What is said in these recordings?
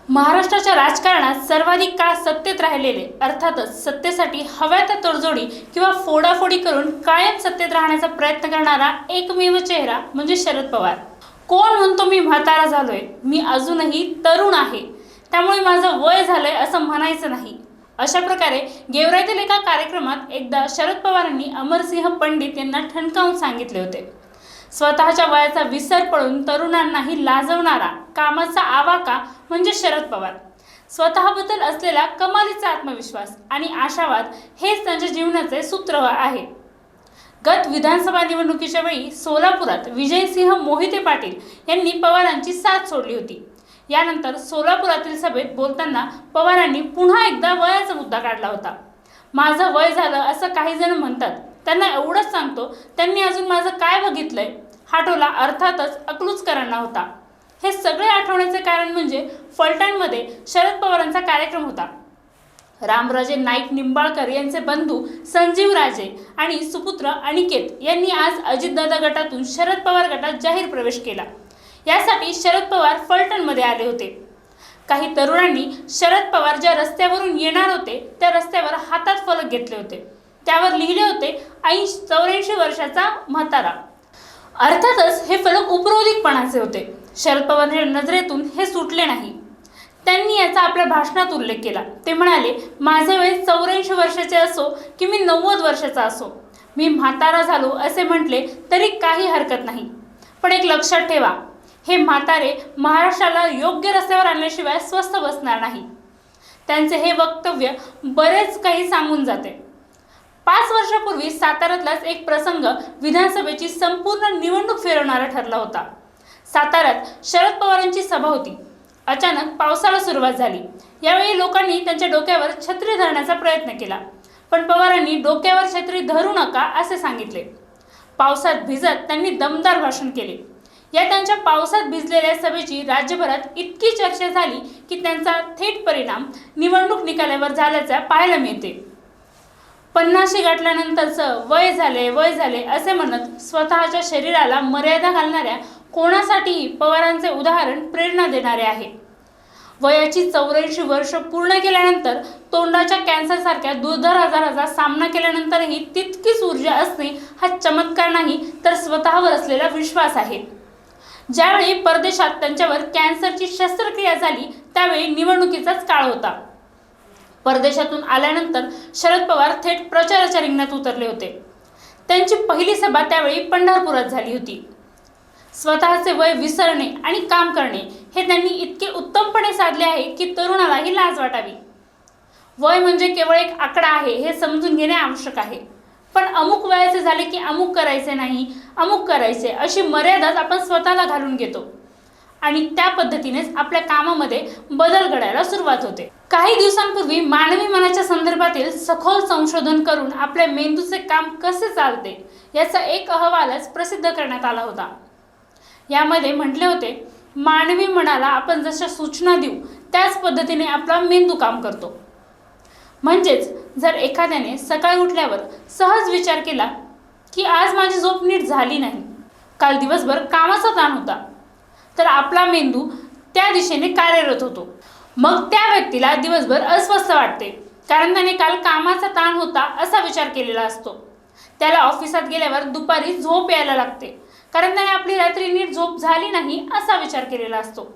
महाराष्ट्राच्या राजकारणात सर्वाधिक काळ सत्तेत राहिलेले, अर्थातच सत्तेसाठी हव्या त्या तडजोडी किंवा फोडाफोडी करून कायम सत्तेत राहण्याचा प्रयत्न करणारा एकमेव चेहरा म्हणजे शरद पवार। कोण म्हणतो मी म्हातारा झालोय, मी अजूनही तरुण आहे, त्यामुळे माझं वय झालंय असं म्हणायचं नाही। अशा प्रकारे गेवराईतील एका कार्यक्रमात एकदा शरद पवारांनी अमरसिंह पंडित यांना ठणकावून सांगितले होते। स्वतःच्या वयाचा विसर पडून तरुणांनाही लाजवणारा कामाचा आवाका म्हणजे शरद पवार। स्वतःबद्दल असलेला कमालीचा आत्मविश्वास आणि आशावाद हेच त्यांच्या जीवनाचे सूत्र आहे। गत विधानसभा निवडणुकीच्या वेळी सोलापुरात विजयसिंह मोहिते पाटील यांनी पवारांची साथ सोडली होती। यानंतर सोलापुरातील सभेत बोलताना पवारांनी पुन्हा एकदा वयाचा मुद्दा काढला होता। माझं वय झालं असं काही जण म्हणतात, त्यांना एवढंच सांगतो, त्यांनी अजून माझं काय बघितलंय? हा टोला अर्थातच अकलूजकरांना होता। हे सगळे आठवण्याचे कारण म्हणजे फलटणमध्ये शरद पवारांचा कार्यक्रम होता। रामराजे नाईक निंबाळकर यांचे बंधू संजीव राजे आणि सुपुत्र अनिकेत यांनी आज अजितदादा गटातून शरद पवार गटात जाहीर प्रवेश केला। यासाठी शरद पवार फलटणमध्ये आले होते। काही तरुणांनी शरद पवार ज्या रस्त्यावरून येणार होते त्या रस्त्यावर हातात फलक घेतले होते, त्यावर लिहिले होते 84 वर्षाचा म्हातारा। अर्थातच हे फलक उपरोधिकपणाचे होते। शरद पवारांच्या नजरेतून हे सुटले नाही। त्यांनी याचा आपल्या भाषणात उल्लेख केला। ते म्हणाले, माझे वय 84 वर्षाचे असो की मी 90 वर्षाचा असो, मी म्हातारा झालो असे म्हटले तरी काही हरकत नाही। पण एक लक्षात ठेवा, हे म्हातारे महाराष्ट्राला योग्य रस्त्यावर आणल्याशिवाय स्वस्थ बसणार नाही। त्यांचे हे वक्तव्य बरेच काही सांगून जाते। 5 वर्षापूर्वी साताऱ्यातलाच एक प्रसंग विधानसभेची संपूर्ण निवडणूक फिरवणारा ठरला होता। साताऱ्यात शरद पवारांची सभा होती। अचानक पावसाला सुरुवात झाली। यावेळी लोकांनी त्यांच्या डोक्यावर छत्री धरण्याचा प्रयत्न केला, पण पवारांनी डोक्यावर छत्री धरू नका असे सांगितले। पावसात भिजत त्यांनी दमदार भाषण केले। या त्यांच्या पावसात भिजलेल्या सभेची राज्यभरात इतकी चर्चा झाली की त्यांचा थेट परिणाम निवडणूक निकालावर झाल्याचा पाहायला मिळते। 50शी गाठल्यानंतरचं वय झाले असे म्हणत स्वतःच्या शरीराला मर्यादा घालणाऱ्या कोणासाठीही पवारांचे उदाहरण प्रेरणा देणारे आहे। वयाची 84 वर्ष पूर्ण केल्यानंतर तोंडाच्या कॅन्सरसारख्या दुर्धर आजाराचा सामना केल्यानंतरही तितकीच ऊर्जा असणे हा चमत्कार नाही तर स्वतःवर असलेला विश्वास आहे। ज्यावेळी परदेशात त्यांच्यावर कॅन्सरची शस्त्रक्रिया झाली त्यावेळी निवडणुकीचाच काळ होता। परदेशातून आल्यानंतर शरद पवार थेट प्रचाराच्या रिंगणात उतरले होते। त्यांची पहिली सभा त्यावेळी पंढरपुरात झाली होती। स्वतःचे वय विसरणे आणि काम करणे हे त्यांनी इतके उत्तमपणे साधले आहे की तरुणालाही लाज वाटावी। वय म्हणजे केवळ एक आकडा आहे हे समजून घेणे आवश्यक आहे, पण अमुक वयाचे झाले की अमुक करायचे नाही, अमुक करायचे अशी मर्यादाच आपण स्वतःला घालून घेतो आणि त्या पद्धतीनेच आपल्या कामामध्ये बदल घडायला सुरुवात होते। काही दिवसांपूर्वी मानवी मनाच्या संदर्भातील सखोल संशोधन करून आपल्या मेंदूचे काम कसे चालते याचा एक अहवालच प्रसिद्ध करण्यात आला होता। यामध्ये म्हटले होते, मानवी मनाला आपण जशा सूचना देऊ त्याच पद्धतीने आपला मेंदू काम करतो। म्हणजेच जर एखाद्याने सकाळी उठल्यावर सहज विचार केला की आज माझी झोप नीट झाली नाही, काल दिवसभर कामाचा ताण होता, तर आपला मेंदू त्या दिशेने कार्यरत होतो। मग त्या व्यक्तीला दिवसभर अस्वस्थ वाटते, कारण त्याने काल कामाचा ताण होता असा विचार केलेला असतो। त्याला ऑफिसात गेल्यावर दुपारी झोप यायला लागते, कारण त्याने आपली रात्री नीट झोप झाली नाही असा विचार केलेला असतो।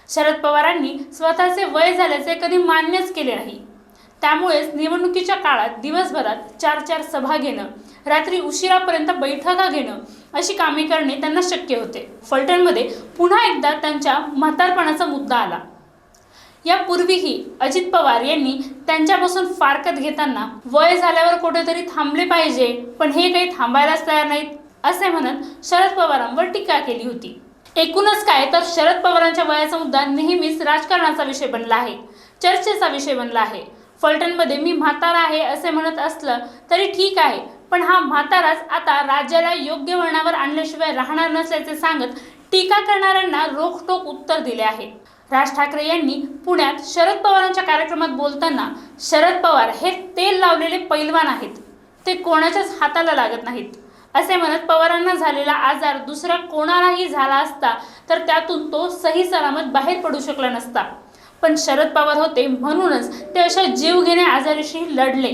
शरद पवारांनी स्वतःचे वय झाल्याचे कधी मान्यच केले नाही। त्यामुळेच निवडणुकीच्या काळात दिवसभरात 4 सभा घेणं, रात्री उशिरापर्यंत बैठका घेणं अशी कामे करणे त्यांना शक्य होते। फलटणमध्ये पुन्हा एकदा त्यांच्या म्हातारपणाचा मुद्दा आला। यापूर्वीही अजित पवार यांनी त्यांच्यापासून फारकत घेताना वय झाल्यावर कुठेतरी थांबले पाहिजे, पण हे काही थांबायलाच तयार नाहीत असे म्हणत शरद पवारांवर टीका केली होती। एकूणच काय तर शरद पवारांच्या वयाचा मुद्दा नेहमीच राजकारणाचा विषय बनला आहे, चर्चेचा विषय बनला आहे। फलटणमध्ये मी म्हातारा आहे असे म्हणत असलं तरी ठीक आहे, पण हा म्हाताराच आता राज्याला योग्य वळणावर आणल्याशिवाय राहणार नसल्याचे सांगत टीका करणाऱ्यांना रोखठोक उत्तर दिले आहे। राज ठाकरे यांनी पुण्यात शरद पवारांच्या कार्यक्रमात बोलताना शरद पवार हे तेल लावलेले पैलवान आहेत, ते कोणाच्याच हाताला लागत नाहीत असे म्हणत पवारांना झालेला आजार दुसरा कोणालाही झाला असता तर त्यातून तो सही सलामत बाहेर पडू शकला नसता, पण शरद पवार होते म्हणूनच ते अशा जीवघेण्या आजाराशी लढले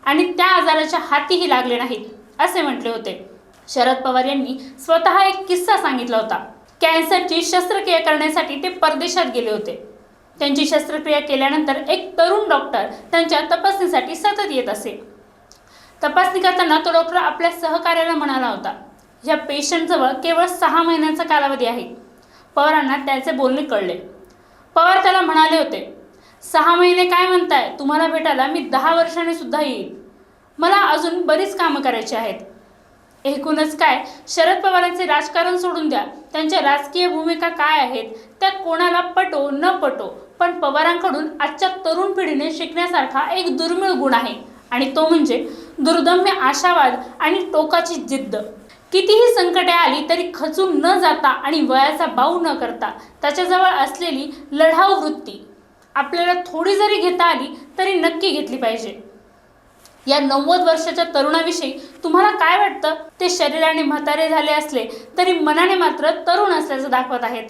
आणि त्या आजाराच्या हातीही लागले नाहीत असे म्हटले होते. शरद पवार यांनी स्वतः एक किस्सा सांगितला होता. कॅन्सरची शस्त्रक्रिया करण्यासाठी ते परदेशात गेले होते. त्यांची शस्त्रक्रिया केल्यानंतर एक तरुण डॉक्टर त्यांच्या तपासणीसाठी सतत येत असे. तपासणी करताना तो डॉक्टर आपल्या सहकार्याला म्हणाला होता, या पेशंटजवळ केवळ 6 महिन्यांचा कालावधी आहे. पवारांना त्याचे बोलणे कळले. पवार त्याला म्हणाले होते, 6 महिने काय म्हणताय, तुम्हाला भेटायला मी 10 वर्षांनी सुद्धा येईल. मला अजून बरीच कामं करायची आहेत. एकूणच काय, शरद पवारांचे राजकारण सोडून द्या, त्यांच्या राजकीय भूमिका काय आहेत त्या कोणाला पटो न पटो, पण पवारांकडून आजच्या तरुण पिढीने शिकण्यासारखा एक दुर्मिळ गुण आहे आणि तो म्हणजे दुर्दम्य आशावाद आणि टोकाची जिद्द. कितीही संकटे आली तरी खचून न जाता आणि वयाचा बाऊ न करता त्याच्याजवळ असलेली लढाऊ वृत्ती आपल्याला थोडी जरी घेता आली तरी नक्की घेतली पाहिजे. या 90 वर्षाच्या तरुणाविषयी तुम्हाला काय वाटतं? ते शरीराने म्हातारे झाले असले तरी मनाने मात्र तरुण असल्याचं दाखवत आहेत.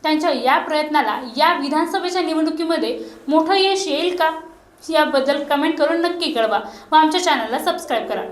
त्यांच्या या प्रयत्नाला या विधानसभेच्या निवडणुकीमध्ये मोठं यश येईल का? याबद्दल कमेंट करून नक्की कळवा व आमच्या चॅनलला सबस्क्राईब करा.